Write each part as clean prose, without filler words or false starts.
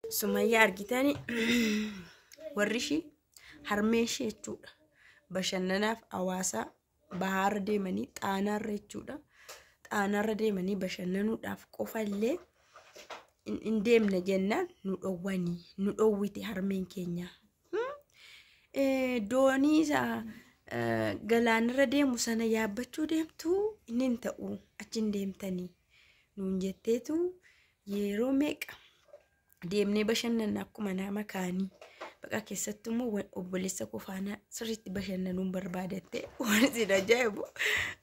Sumayyaa argitani warri ishii harmee ishee jechuudha. Bashannanaaf hawaasa bahaarra deemanii xaanaarra jechuudha. Xaanaarra deemanii bashannanuudhaaf qofallee hin deemne jennaan nu dhowwanii nu dhowwite harmeen keenya. Doonii isaa galaanarra deemu sana yaabbachuu deemtu inni ta'u achiin deemtanii nuun jetteetu yeroo meeqa deemnee bashannanna akkuma nama kaanii baqa keessattuu immoo obboleessa kofaana sirriitti bashannanuun barbaadatte waan sin ajaa'ibu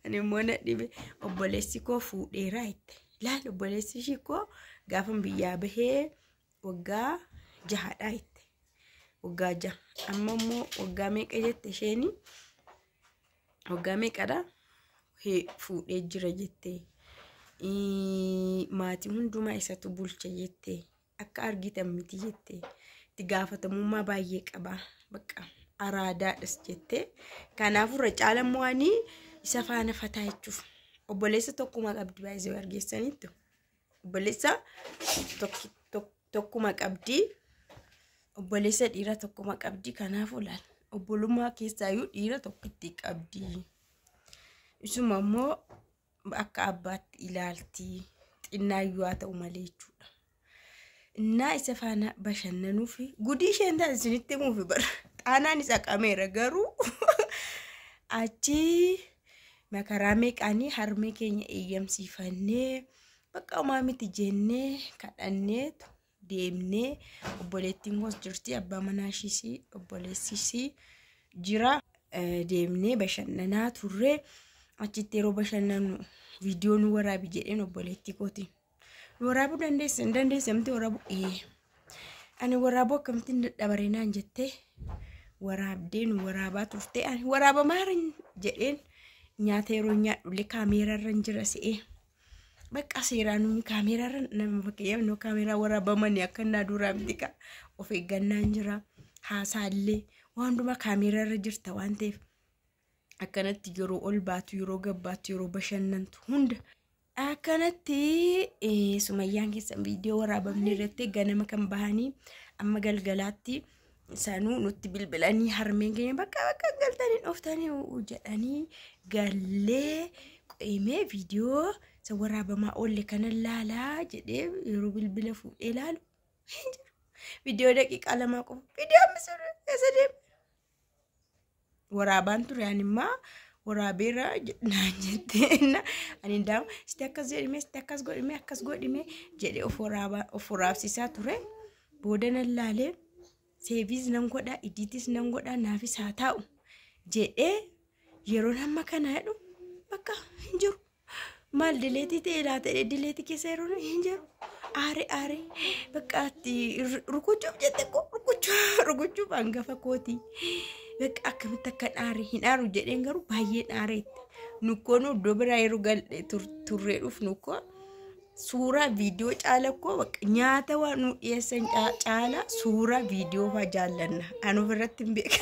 ani immoo na dhibe obboleessi koo fuudheeraa itti laal obboleessi ishii koo gaafan biyyaa bahee waggaa 6dhaa itti waggaa 6 amma immoo waggaa meeqa jette isheeni waggaa meeqadha fuudhee jira jettee maatii hundumaa isatu bulcha jettee akka argitan miti jettee itti gaafatamummaa baay'ee qaba baqa araadaadhas jettee kanaafuu irra caala mo'anii isa faana fataa jechuuf obboleessa tokkuma qabdi baay'ee argeessaniitu obboleessa tokkuma qabdi obboleessa dhiira tokkuma qabdi kanaafuu laal obbolummaa keessaayyuu dhiira tokkitti qabdi isuma immoo akka abbaatti ilaalti xinnaayyuu haa ta'u malee jechuudha. Innaa isa faana bashannanuufi gudii isheen taasisanitti muufi bara xaanaan isa qameera garuu achi makaraa meeqaanii harmee keenya eeyyamsiifannee bakka homaa miti jennee kadhanneetu deemnee obboleettiin koos jirti abbaa manaa ishiis obboleessisii jira deemnee bashannanaa turre achitti yeroo bashannanu viidiyoo nu waraabi jedheen obboleettii kooti waraabuu dandeessamti waraabu ani waraabuu akkamittiin dadhabaree naan jettee waraabdee nu waraabaa turte ani waraaba maarin jedheen nyaata yeroo nyaadhullee kaameerarra jira se'ee bakka seeraan kaameerarra nama fakkeeyyaaf no kaameeraa waraabamanii akka naa duraa miti of eeggannaan jira haasaallee waan hundumaa kaameerarra jirta waan ta'eef akkanatti yeroo ol baatu yeroo gabbaatu yeroo bashannantu hunda akkanatti Sumayyaan keessan viidiyoo waraabamne irratti ganama kan bahanii amma galgalaatti isaanuu nutti bilbilanii harmeen keenya bakka galtanii dhoftanii jedhanii gallee qo'imee viidiyoo isa waraabamaa oolle kana laalaa jedhee yeroo bilbila fuudhee laalu viidiyoo daqiiqaa 2 qofa viidiyoo misirra keessa deema waraabaan ture animmaa waraabera naan jettee ani ndaam sitti akkas godhime jedhee of waraabsisaa ture booda nan laalee seeviis nan godha idiitis nan godha naafis haa ta'u jedhee yeroo hamma kana jedhu bakka hin jiru maal dileetii ta'e laata dileetii keessa yeroo hin jiru aare bakka atti rukuchuuf jette ko rukuchuuf hangafa kooti bakka akkamitti akka dhaare hin aaru jedheen garuu baay'ee dhaareetti nukkoon iddoo biraa yeroo galte turree dhufnu ko suuraa viidiyoo caala ko bakka nyaata waan nu dhiyeessan caala suuraa viidiyoo faa jaallanna anu irratti hin beeka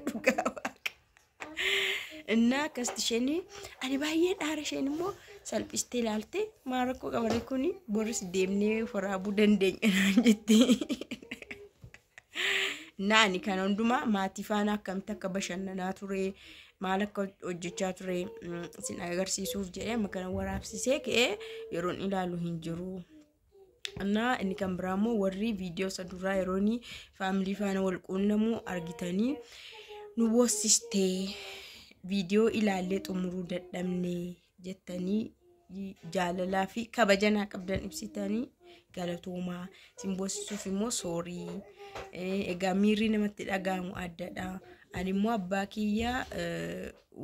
dhugaa waaqa innaa akkasti isheen ani baay'ee dhaare isheen immoo salphistee ilaalte maarakkoo qabaree kuni boris deemnee waraabuu dandeenya naan jettee naani kan hundumaa maatii faana akkamitti akka bashannanaa ture maal akka hojjechaa ture sin agarsiisuuf jedhee amma kana waraabsisee ka'ee yeroon ilaalu hin jiru. Annaa inni kan biraamoo warri viidiyoo isa duraa yerooni faamilii faana wal quunnamuu argitanii nu boosistee viidiyoo ilaallee xumuruu dadhabne jettanii jaalalaa fi kabajanaa qabdan ibsitanii galatoomaa sin boosisuuf immoo soorii egaa miirri namatti dhagaamu addadha ani immoo abbaa kiyyaa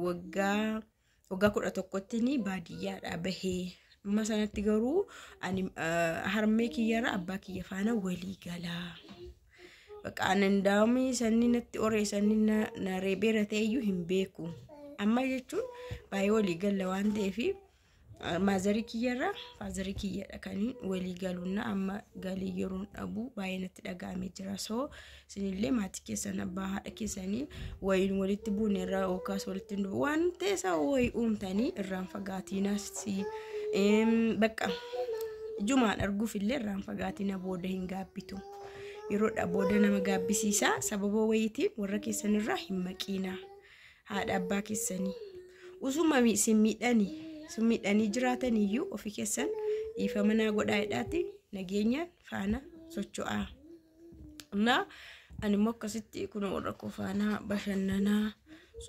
waggaa 11tti ni baadiyyaadha bahee amma sanatti garuu ani harmee kiyyara abbaa kiyya faana walii galaa bakka anandaami sanni natti ore sanni na reebera ta'eyyuu hin beeku amma jechuun baay'ee walii galla waan ta'eefi maazari kiyyarra faazari kiyyadha kan walii galuuna amma galii yeroon dhabu baay'ee natti dhagaamee jira soo sinillee maatii keessan abbaa haadha keessanii wayiin walitti buuneerraa ookaas walitti dhufu waan ta'eessa wayii uumtanii irraan fagaatiinaas bakka jumaan arguuf illee irraan fagaatina booda hin gaabbitu. Yeroodha booda nama gaabbisiisa sababa wayiitiin warra keessanirraa hin maqiina. Haadha abbaa keessanii usuma miidhanii jiraataniyyuu ofii keessan dhiifama naa godhaa jedhaati nageenya faana socho'aa. Na ani immoo akkasitti kun warra koo faana bashannanaa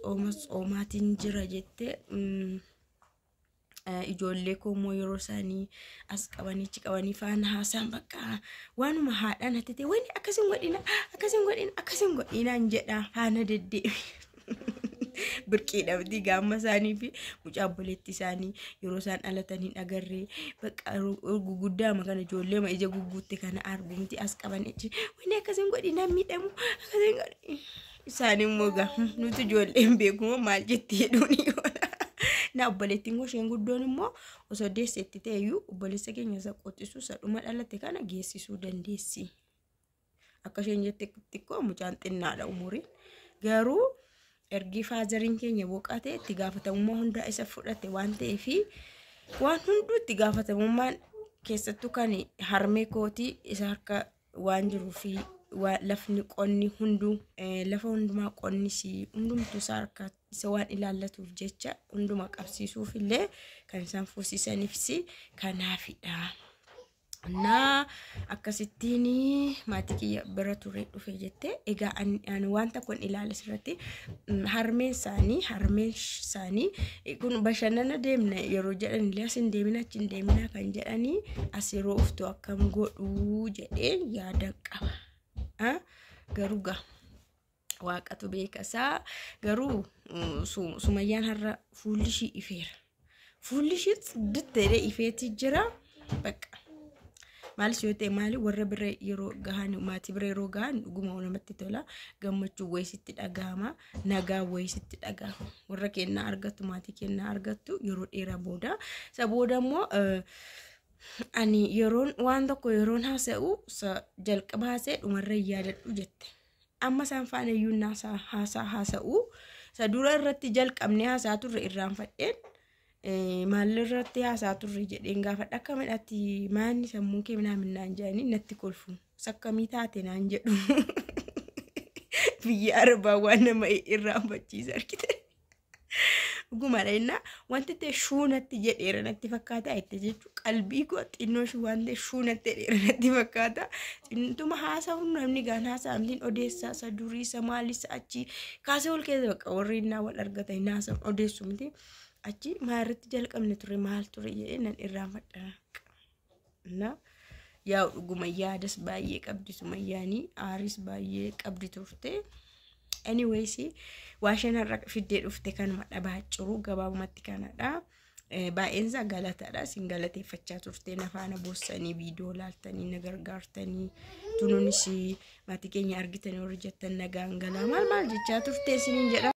soomaatiin jira jettee ijoollee koo immoo yeroo isaanii as qabanii faana haasaan bakka waanuma haadhaan hattee wani akkasin godhinaan jedha faana deddeebi. Birqii dhabdi gaamma isaanii fi mucaa obboleetti isaanii yeroo isaan dhalatanii agarree bakka guguddaa makana ijoollee ija guguutti kana argumti as qaban wani akkasin godhinaan miidhamu akkasin godhin isaanii immoo nuti ijoolleen beekuma maal jetti jedhuuni. Na obboleettiin gosheen guddoon immoo osoo deesseetti ta'eyyuu obboleessa keenya isa qotisuu sadhuma dhalate kana geessisuu dandeessi. Akka isheen jette xiqqoo mucaan xinnaadha umuriin garuu ergi faazariin keenya boqate itti gaafatamummaa hunda isa fudhate waan ta'eef waan hunduu itti gaafatamummaan keessattuu kan harmee kootii isa harka waan jiruufi lafni qonni hunduu lafa hundumaa qonnisi hundumtu isaa harka isa waan ilaallatuuf jecha hunduma qabsiisuuf illee kan isaan fuusisaniifsi kanaafidha. Na akkasittiin maatii kiyya bira ture dhufe jettee egaa ani wanta kun ilaalis irratti harmeen isaanii kun bashannana deemna yeroo jedhan illee asin deemina achiin deemina kan jedhanii as yeroo uftu akkam godhuu jedheen yaada qaba. Garuu waaqatu beekasaa garuu Sumayyaan har'a fuulli ishii ifeera. Fuulli ishii xidditteedha ifeetii jira bakka. Maalis yoo ta'e maali warra bira yeroo gahan maatii bira yeroo gahan dhuguma namatti tola gammachuu wayisitti dhagahama nagaa wayisitti dhagahama warra kennaa argattu maatii kennaa argattu yeroo dheeraa booda isa booda immoo ani yeroon waan tokko yeroon haasa'u jalqaba haasa'e dhumarra yaadadhu jette amma isaan faana iyyuu haasa'u isa dura irratti jalqabnee haasaa turre irraanfadheen maalirratti haasaa turre jedheen gaafadha akka midhatti maanni sammuu kee naan jedhanii natti kolfu sakkamii taate naan jedhu biyya arbaa waan nama irraanfachiisa argite dhuguma inna wanti ta'e shuunatti jedheera natti fakkaata itti jechuun qalbii koo xinnoo wanta shuunatti jedheera natti fakkaata xinnuma haasa'u namni gaan haasa'amtiin odeessaa isa durii isa maalis achi kaasee ol keessa bakka warri innaa wal argata innaa haasa'u odeessu miti. Achi maarratti jalqabne ture maal ture jedhee nan irraanfadha. Na yaa dhuguma yaadas baay'ee qabdi Sumayyaanii aaris baay'ee qabdi turte. Anyways waasheen har'a fiddee dhufte kanuma dhabaa jiru gabaabumatti kanadha. Baay'eensa galataadha sin galateeffachaa turte nafaana boossanii viidiyoo laaltanii na gargaartanii tunuunis maatii keenya argitanii warri jettan nagaan galaa maal jechaa turte isiniin jedha.